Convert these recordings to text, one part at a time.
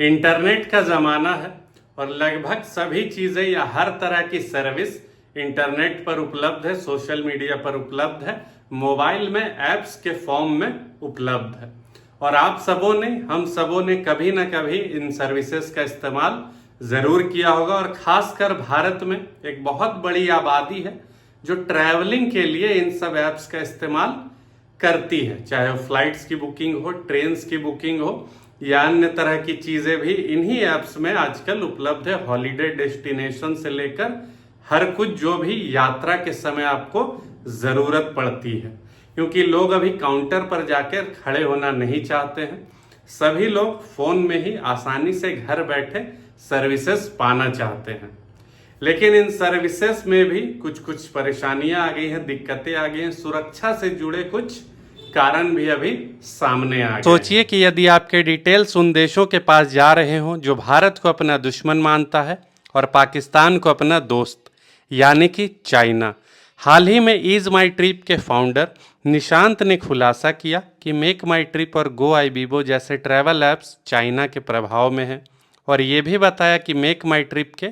Internet का ज़माना है और लगभग सभी चीज़ें या हर तरह की सर्विस इंटरनेट पर उपलब्ध है, सोशल मीडिया पर उपलब्ध है, मोबाइल में ऐप्स के फॉर्म में उपलब्ध है। और आप सबों ने, हम सबों ने कभी ना कभी इन सर्विसेज का इस्तेमाल ज़रूर किया होगा। और ख़ासकर भारत में एक बहुत बड़ी आबादी है जो ट्रैवलिंग के लिए इन सब ऐप्स का इस्तेमाल करती है, चाहे वो फ्लाइट्स की बुकिंग हो, ट्रेन्स की बुकिंग हो या अन्य तरह की चीज़ें भी इन्हीं ऐप्स में आजकल उपलब्ध है। हॉलीडे डेस्टिनेशन से लेकर हर कुछ जो भी यात्रा के समय आपको ज़रूरत पड़ती है, क्योंकि लोग अभी काउंटर पर जाकर खड़े होना नहीं चाहते हैं। सभी लोग फ़ोन में ही आसानी से घर बैठे सर्विसेज पाना चाहते हैं। लेकिन इन सर्विसेज में भी कुछ कुछ परेशानियां आ गई हैं, दिक्कतें आ गई हैं, सुरक्षा से जुड़े कुछ कारण भी अभी सामने आ गए। सोचिए कि यदि आपके डिटेल्स उन देशों के पास जा रहे हों जो भारत को अपना दुश्मन मानता है और पाकिस्तान को अपना दोस्त, यानी कि चाइना। हाल ही में ईज माई ट्रिप के फाउंडर निशांत ने खुलासा किया कि मेक माई ट्रिप और गो आईबीबो जैसे ट्रैवल ऐप्स चाइना के प्रभाव में हैं, और ये भी बताया कि मेक माई ट्रिप के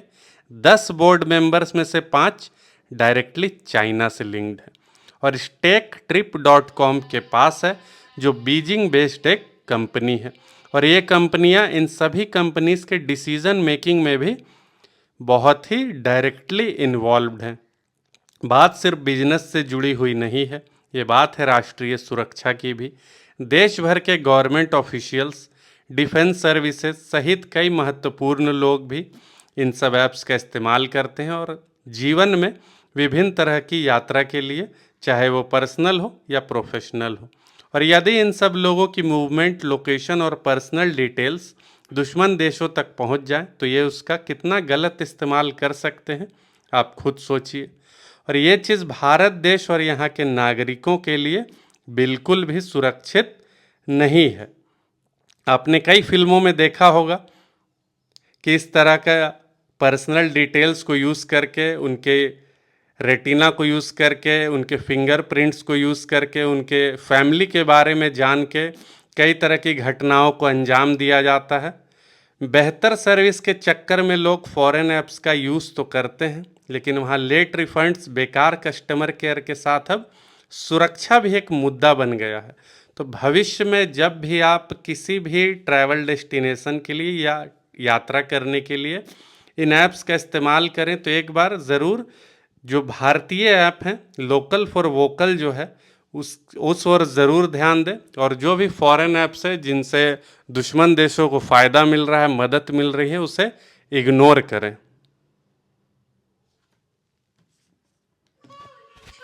10 बोर्ड मेंबर्स में से 5 डायरेक्टली चाइना से लिंक्ड है और StakeTrip.com के पास है, जो बीजिंग बेस्ड एक कंपनी है। और ये कंपनियां इन सभी कंपनीज के डिसीजन मेकिंग में भी बहुत ही डायरेक्टली इन्वॉल्व्ड हैं। बात सिर्फ बिजनेस से जुड़ी हुई नहीं है, ये बात है राष्ट्रीय सुरक्षा की भी। देश भर के गवर्नमेंट ऑफिशियल्स, डिफेंस सर्विसेज सहित कई महत्वपूर्ण लोग भी इन सब ऐप्स का इस्तेमाल करते हैं और जीवन में विभिन्न तरह की यात्रा के लिए, चाहे वो पर्सनल हो या प्रोफेशनल हो। और यदि इन सब लोगों की मूवमेंट, लोकेशन और पर्सनल डिटेल्स दुश्मन देशों तक पहुंच जाए तो ये उसका कितना गलत इस्तेमाल कर सकते हैं, आप खुद सोचिए। और ये चीज़ भारत देश और यहाँ के नागरिकों के लिए बिल्कुल भी सुरक्षित नहीं है। आपने कई फिल्मों में देखा होगा कि इस तरह का पर्सनल डिटेल्स को यूज़ करके, उनके रेटिना को यूज़ करके, उनके फिंगरप्रिंट्स को यूज़ करके, उनके फैमिली के बारे में जान के कई तरह की घटनाओं को अंजाम दिया जाता है। बेहतर सर्विस के चक्कर में लोग फॉरेन ऐप्स का यूज़ तो करते हैं, लेकिन वहाँ लेट रिफंड्स, बेकार कस्टमर केयर के साथ अब सुरक्षा भी एक मुद्दा बन गया है। तो भविष्य में जब भी आप किसी भी ट्रैवल डेस्टिनेशन के लिए या यात्रा करने के लिए इन ऐप्स का इस्तेमाल करें तो एक बार ज़रूर जो भारतीय ऐप हैं, लोकल फॉर वोकल जो है, उस ओर ज़रूर ध्यान दें। और जो भी फॉरेन ऐप्स है जिनसे दुश्मन देशों को फ़ायदा मिल रहा है, मदद मिल रही है, उसे इग्नोर करें।